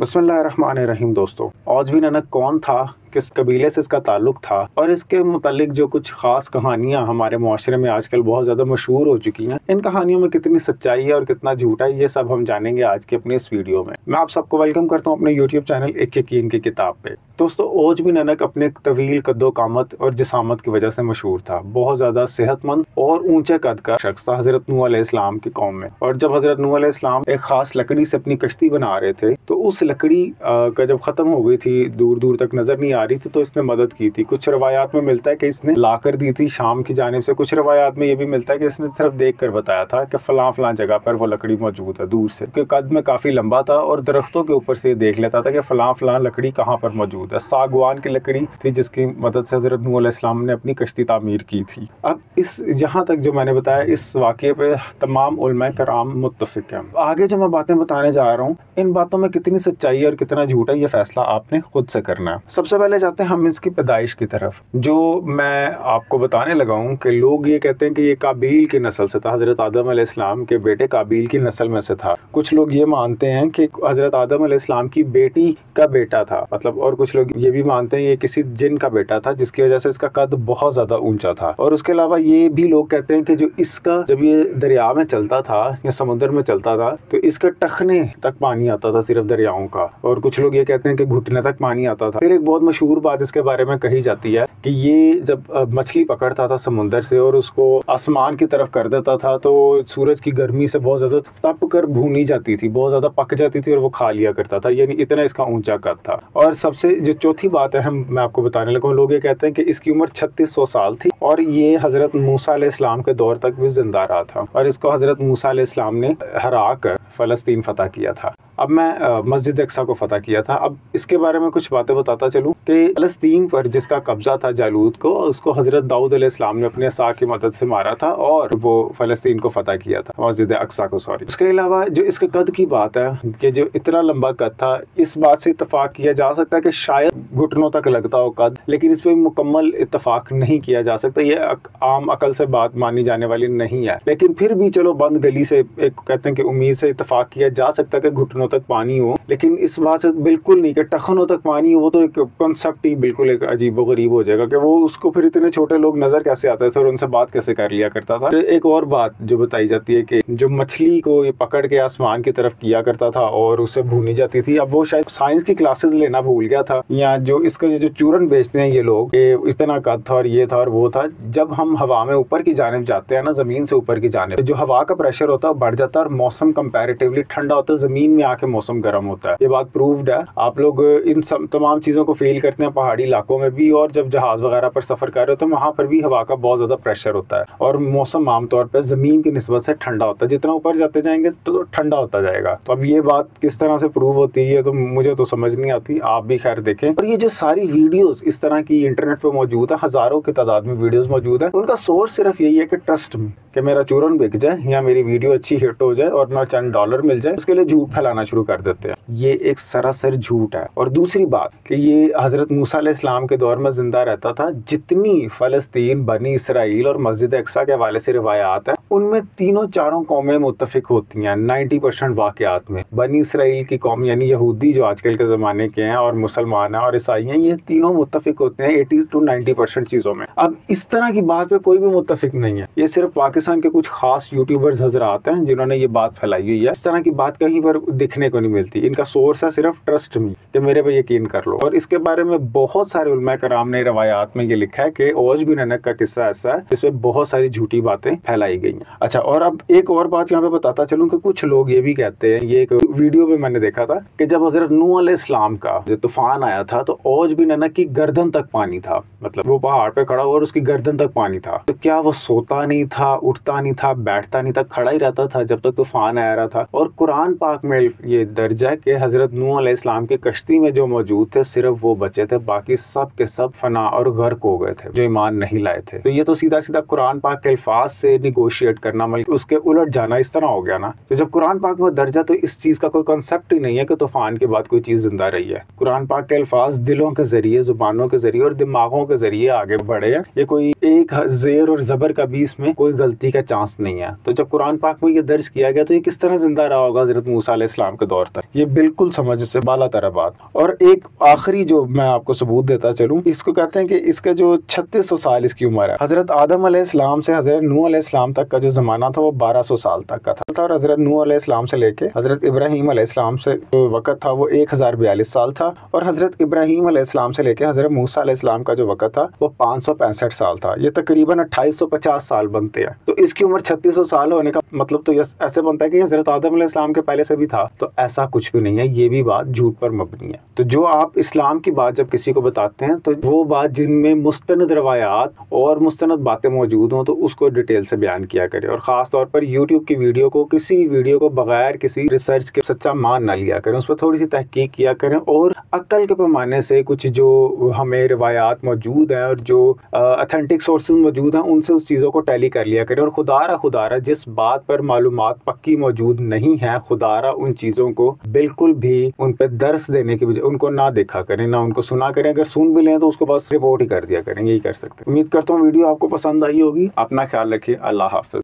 बिस्मिल्लाहिर्रहमानिर्रहीम। दोस्तों, औजबिन अनक कौन था, किस कबीले से इसका ताल्लुक था और इसके मुतालिक जो कुछ खास कहानियां हमारे मुआशरे में आजकल बहुत ज़्यादा मशहूर हो चुकी हैं, इन कहानियों में कितनी सच्चाई है और कितना झूठा है, ये सब हम जानेंगे आज की अपनी इस वीडियो में। मैं आप सबको वेलकम करता हूं अपने यूट्यूब चैनल एक यकीन की किताब पे। दोस्तों, औजबिन अनक अपने तवील कद्दो-कामत और जिसामत की वजह से मशहूर था। बहुत ज़्यादा सेहतमंद और ऊंचे कद का शख्स था हज़रत नूह अलैहिस्सलाम की कौम में। और जब हज़रत नूह अलैहिस्सलाम एक खास लकड़ी से अपनी कश्ती बना रहे थे, तो उस लकड़ी का जब ख़त्म हो गई थी, दूर दूर तक नज़र नहीं आ रही थी, तो इसने मदद की थी। कुछ रवायात में मिलता है कि इसने लाकर दी थी शाम की जानिब से। कुछ रवायात में ये भी मिलता है कि इसने सिर्फ देख कर बताया था कि फलां जगह पर वो लकड़ी मौजूद है दूर से। क्योंकि कद में काफ़ी लंबा था और दरख्तों के ऊपर से देख लेता था कि फलां लकड़ी कहाँ पर मौजूद है। सागवान की लकड़ी थी जिसकी मदद से हज़रत नूह अलैहिस्सलाम ने अपनी कश्ती तामीर की थी। अब इस जहाँ तक जो मैंने बताया, इस वाक़े पे तमाम उलमा कराम मुत्तफ़िक़ हैं। आगे जो मैं बातें बताने जा रहा हूँ, इन बातों में कितनी सच्चाई है और कितना झूठ है, ये फैसला आपने खुद से करना है। सबसे पहले जाते हैं हम इसकी पैदाइश की तरफ। जो मैं आपको बताने लगा हूँ कि लोग ये कहते हैं कि ये काबील की नस्ल से था, हज़रत आदम अलैहिस्सलाम के बेटे काबील की नस्ल में से था। कुछ लोग ये मानते हैं कि हज़रत आदम अलैहिस्सलाम की बेटी का बेटा था, मतलब। और कुछ लोग ये भी मानते हैं ये किसी जिन का बेटा था, जिसकी वजह से इसका कद बहुत ज़्यादा ऊंचा था। और उसके अलावा ये भी लोग कहते हैं कि जो इसका जब ये दरिया में चलता था या समुद्र में चलता था, तो इसका टखने तक पानी आता था, सिर्फ दरियाओं का। और कुछ लोग ये कहते हैं कि घुटने तक पानी आता था। फिर एक बहुत मशहूर बात इसके बारे में कही जाती है कि ये जब मछली पकड़ता था समुद्र से और उसको आसमान की तरफ कर देता था, तो सूरज की गर्मी से बहुत ज़्यादा तप कर भूनी जाती थी, बहुत ज़्यादा पक जाती थी और वो खा लिया करता था। यानी इतना इसका ऊंचा कद था। और सबसे जो चौथी बात है मैं आपको बताने लगा हूँ, लोग ये कहते हैं कि इसकी उम्र 3600 साल थी और ये हज़रत मूसा अलैहिस्सलाम के दौर तक भी जिंदा रहा था। और इसको हज़रत मूसा अलैहिस्सलाम ने हरा कर फ़लस्तीन फ़तह किया था। अब मैं मस्जिद अक्सा को फ़तह किया था। अब इसके बारे में कुछ बातें बताता चलूँ कि फ़लस्तीन पर जिसका कब्ज़ा था जालूत को, उसको हज़रत दाऊद अलैहिस्सलाम ने अपने असा की मदद से मारा था और वो फ़लस्तीन को फ़तह किया था, मस्जिद अक्सा को, सॉरी। उसके अलावा जो इसके कद की बात है कि जो इतना लंबा कद था, इस बात से इत्तफाक किया जा सकता है कि शायद घुटनों तक लगता हो कद, लेकिन इस पर मुकम्मल इत्तफाक नहीं किया जा सकता। ये आम अकल से बात मानी जाने वाली नहीं है। लेकिन फिर भी चलो बंद गली से एक कहते हैं कि उम्मीद से इत्तफाक किया जा सकता है कि घुटनों तक पानी हो, लेकिन इस बात से बिल्कुल नहीं कि टखनों तक पानी हो। तो एक कॉन्सेप्ट ही बिल्कुल एक अजीबो गरीब हो जाएगा कि वो उसको फिर इतने छोटे लोग नजर कैसे आते थे और उनसे बात कैसे कर लिया करता था। एक और बात जो बताई जाती है कि जो मछली को ये पकड़ के आसमान की तरफ किया करता था और उसे भूनी जाती थी, अब वो शायद साइंस की क्लासेस लेना भूल गया था, या जो इसका जो चूरन बेचते हैं ये लोग, इतना कद था और ये था और वो था। जब हम हवा में ऊपर की जानिब जाते हैं ना, जमीन से ऊपर की जानिब, जो हवा का प्रेशर होता है बढ़ जाता है और मौसम कंपैरेटिवली ठंडा होता है, जमीन में आके मौसम गर्म होता है। ये बात प्रूव्ड है। आप लोग इन तमाम चीज़ों को फील करते हैं पहाड़ी इलाकों में भी, और जब जहाज वगैरह पर सफ़र कर रहे हो तो वहाँ पर भी हवा का बहुत ज़्यादा प्रेशर होता है और मौसम आमतौर पर ज़मीन की निस्बत से ठंडा होता है। जितना ऊपर जाते जाएंगे तो ठंडा होता जाएगा। तो अब ये बात किस तरह से प्रूव होती है तो मुझे तो समझ नहीं आती, आप भी खैर देखें। और ये जो सारी वीडियोज़ इस तरह की इंटरनेट पर मौजूद है, हज़ारों की तादाद में वीडियोज़ मौजूद है, उनका सोर्स सिर्फ यही है कि ट्रस्ट में, कि मेरा चूरन बिक जाए या मेरी वीडियो अच्छी हिट हो जाए और मैं चंद डॉलर मिल जाए, उसके लिए झूठ फैलाना शुरू कर देते हैं। ये एक सरासर झूठ है। और दूसरी बात कि ये हज़रत मूसा अलैहिस्सलाम के दौर में जिंदा रहता था। जितनी फ़लस्तीन, बनी इसराइल और मस्जिद अक्सा के हवाले से रिवायात है, उनमें तीनों चारों कौमें मुत्तफिक होती हैं 90% वाक़यात में। बनी इसराइल की कौम यानी यहूदी जो आजकल के ज़माने के हैं और मुसलमान हैं और ईसाई हैं, ये तीनों मुत्तफिक होते हैं 80 से 90% चीज़ों में। अब इस तरह की बात पे कोई भी मुत्तफिक नहीं है। ये सिर्फ पाकिस्तान के कुछ खास यूट्यूबर्स हजरात हैं जिन्होंने ये बात फैलाई हुई है। इस तरह की बात कहीं पर दिखने को नहीं मिलती। इनका सोर्स है सिर्फ ट्रस्ट मी, कि मेरे पे यकीन कर लो। और इसके बारे में बहुत सारे उलमा कराम ने रवायात में ये लिखा है कि औजबिन अनक का किस्सा ऐसा है जिसमें बहुत सारी झूठी बातें फैलाई गई हैं। अच्छा, और अब एक और बात यहाँ पे बताता चलूँ कि कुछ लोग ये भी कहते हैं, ये एक वीडियो में मैंने देखा था कि जब हज़रत नूह अलैहिस्सलाम का जो तूफान आया था तो औजबिन अनक की गर्दन तक पानी था। मतलब वो पहाड़ पे खड़ा हुआ और उसकी गर्दन तक पानी था। तो क्या वो सोता नहीं था, उठता नहीं था, बैठता नहीं था, खड़ा ही रहता था जब तक तूफान आ रहा था। और कुरान पाक में ये दर्ज है कि हज़रत नूह अलैहिस्सलाम की कश्ती में जो मौजूद थे सिर्फ वो बचे थे, बाकी सब के सब फना और गर्क हो गए थे जो ईमान नहीं लाए थे। तो ये तो सीधा सीधा कुरान पाक के अल्फाज से निगोशिएट करना, मतलब उसके उलट जाना इस तरह हो गया ना। तो जब कुरान पाक में दर्ज है तो इस चीज़ का कोई कॉन्सेप्ट ही नहीं है कि तूफान के बाद कोई चीज़ जिंदा रही है। कुरान पाक के अल्फाज दिलों के जरिए, जुबानों के जरिए और दिमागों के जरिए आगे बढ़े हैं। ये कोई एक ज़ेर और ज़बर का भी इसमें कोई गलती का चांस नहीं है। तो जब कुरान पाक में ये दर्ज किया गया तो ये किस तरह जिंदा रहा होगा हज़रत मूसा अलैहिस्सलाम के दौर तक, ये बिल्कुल समझ से बाला तर बात। और एक आखिरी जो मैं आपको सबूत देता चलूँ, इसको कहते हैं कि इसका जो 3600 साल इसकी उम्र है। हज़रत आदम अलैहिस्सलाम से हज़रत नूह अलैहिस्सलाम तक का जो ज़माना था वो 1200 साल तक का था, और हज़रत नूह अलैहिस्सलाम से लेके हज़रत इब्राहीम अलैहिस्सलाम से जो वक़्त था वो 1042 साल था, और हज़रत इब्राहीम अलैहिस्सलाम से लेके हज़रत मूसा अलैहिस्सलाम का जो वक़्त था वो 565 साल था। ये तकरीबन 2850 साल बनते हैं। तो इसकी उम्र 3600 साल होने का मतलब तो ऐसे बनता है कि हज़रत आदम अलैहिस्सलाम के पहले से भी था। तो ऐसा कुछ भी नहीं है, ये भी बात झूठ पर मबनी है। तो जो आप इस्लाम की बात जब किसी को बताते हैं तो वो बात जिनमें मुस्तनद रवायात और मुस्तनद बातें मौजूद हों तो उसको डिटेल से बयान किया करें, और ख़ास तौर पर यूट्यूब की वीडियो को, किसी भी वीडियो को बगैर किसी रिसर्च के सच्चा मान ना लिया करें, उस पर थोड़ी सी तहकीक किया करें, और अक्ल के पैमाने से कुछ जो हमें रिवायात मौजूद हैं और जो ऑथेंटिक सोर्सेज मौजूद हैं उनसे उस चीज़ों को टैली कर लिया करें। और खुदारा जिस बात पर मालूमात पक्की मौजूद नहीं है, खुदारा उन चीज़ों को बिल्कुल भी उन पर दर्स देने की बजाय उनको ना देखा करें, ना उनको सुना करें। अगर सुन भी लें तो उसको बस रिपोर्ट ही कर दिया करें, यही कर सकते हैं। उम्मीद करता हूँ वीडियो आपको पसंद आई होगी। अपना ख्याल रखिए। अल्लाह हाफ़िज़।